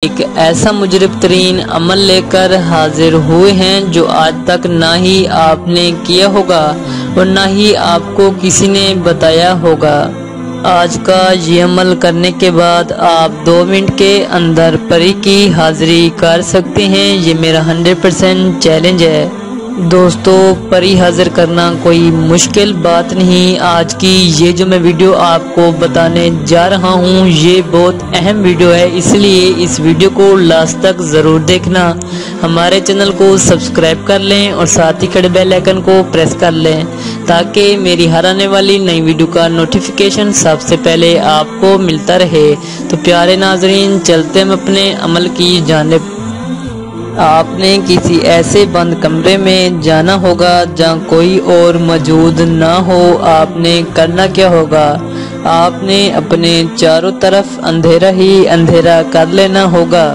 ایک ایسا مجرب ترین عمل لے کر حاضر ہوئے ہیں جو آج تک نہ ہی آپ نے کیا ہوگا اور نہ ہی آپ کو کسی نے بتایا ہوگا۔ آج کا یہ عمل کرنے کے بعد آپ 2 منٹ کے اندر پری کی حاضری کر سکتے ہیں۔ یہ میرا 100% چیلنج ہے۔ دوستو، پری حاضر کرنا کوئی مشکل بات نہیں۔ آج کی یہ جو میں ویڈیو آپ کو بتانے جا رہا ہوں یہ بہت اہم ویڈیو ہے، اس لیے اس ویڈیو کو لاسٹ تک ضرور دیکھنا۔ ہمارے چینل کو سبسکرائب کر لیں اور ساتھ ہی کھڑے بیل آئیکن کو پریس کر لیں تاکہ میری ہر آنے والی نئی ویڈیو کا نوٹیفیکیشن سب سے پہلے آپ کو ملتا رہے۔ تو پیارے ناظرین، چلتے ہم اپنے عمل کی جانب۔ آپ نے کسی ایسے بند کمرے میں جانا ہوگا جہاں کوئی اور موجود نہ ہو۔ آپ نے کرنا کیا ہوگا؟ آپ نے اپنے چاروں طرف اندھیرا ہی اندھیرا کر لینا ہوگا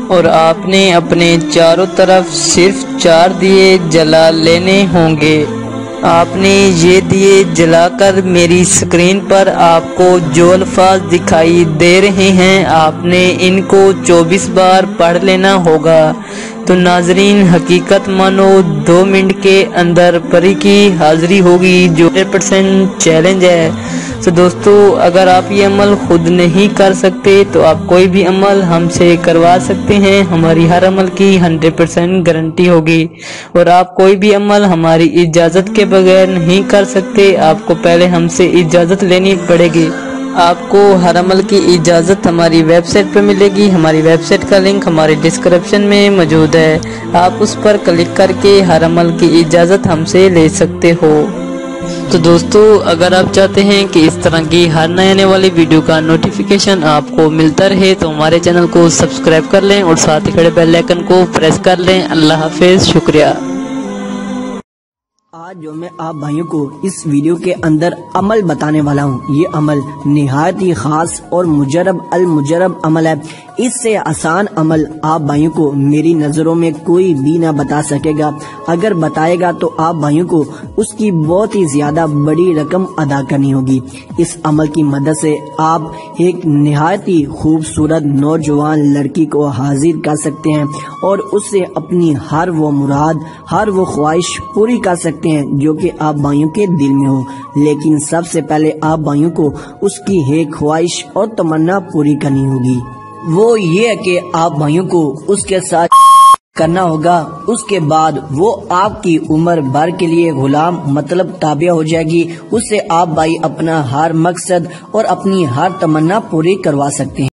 اور آپ نے اپنے چاروں طرف صرف 4 دیے جلا لینے ہوں گے۔ آپ نے یہ دیے جلا کر میری سکرین پر آپ کو جو الفاظ دکھائی دے رہے ہیں آپ نے ان کو 24 بار پڑھ لینا ہوگا۔ تو ناظرین، حقیقت مانو 2 منٹ کے اندر پری کی حاضری ہوگی جو 100% چیلنج ہے۔ تو دوستو، اگر آپ یہ عمل خود نہیں کر سکتے تو آپ کوئی بھی عمل ہم سے کروا سکتے ہیں۔ ہماری ہر عمل کی 100% گارنٹی ہوگی اور آپ کوئی بھی عمل ہماری اجازت کے بغیر نہیں کر سکتے۔ آپ کو پہلے ہم سے اجازت لینی پڑے گی۔ آپ کو ہر عمل کی اجازت ہماری ویب سائٹ پہ ملے گی۔ ہماری ویب سائٹ کا لنک ہماری ڈسکرپشن میں موجود ہے، آپ اس پر کلک کر کے ہر عمل کی اجازت ہم سے لے سکتے ہو۔ تو دوستو، اگر آپ چاہتے ہیں کہ اس طرح کی ہر نئے آنے والی ویڈیو کا نوٹیفیکیشن آپ کو ملتا رہے تو ہمارے چینل کو سبسکرائب کر لیں اور ساتھ ہی کھڑے بیل آئیکن کو پریس کر لیں۔ اللہ حافظ، شکریہ۔ آج جو میں آپ بھائیوں کو اس ویڈیو کے اندر عمل بتانے والا ہوں، یہ عمل نہایت ہی خاص اور مجرب المجرب عمل ہے۔ اس سے آسان عمل آپ بھائیوں کو میری نظروں میں کوئی بھی نہ بتا سکے گا۔ اگر بتائے گا تو آپ بھائیوں کو اس کی بہت ہی زیادہ بڑی رقم ادا کرنی ہوگی۔ اس عمل کی مدد سے آپ ایک نہایت ہی خوبصورت نوجوان لڑکی کو حاضر کر سکتے ہیں اور اس سے اپنی ہر وہ مراد، ہر وہ خواہش پوری کر سکتے ہیں جو کہ آپ بھائیوں کے دل میں ہو۔ لیکن سب سے پہلے آپ بھائیوں کو اس کی ایک خواہش اور تمنا پوری کرنی ہوگی، وہ یہ ہے کہ آپ بھائیوں کو اس کے ساتھ کرنا ہوگا۔ اس کے بعد وہ آپ کی عمر بھر کے لیے غلام مطلب تابع ہو جائے گی۔ اس سے آپ بھائی اپنا ہر مقصد اور اپنی ہر تمنا پوری کروا سکتے ہیں۔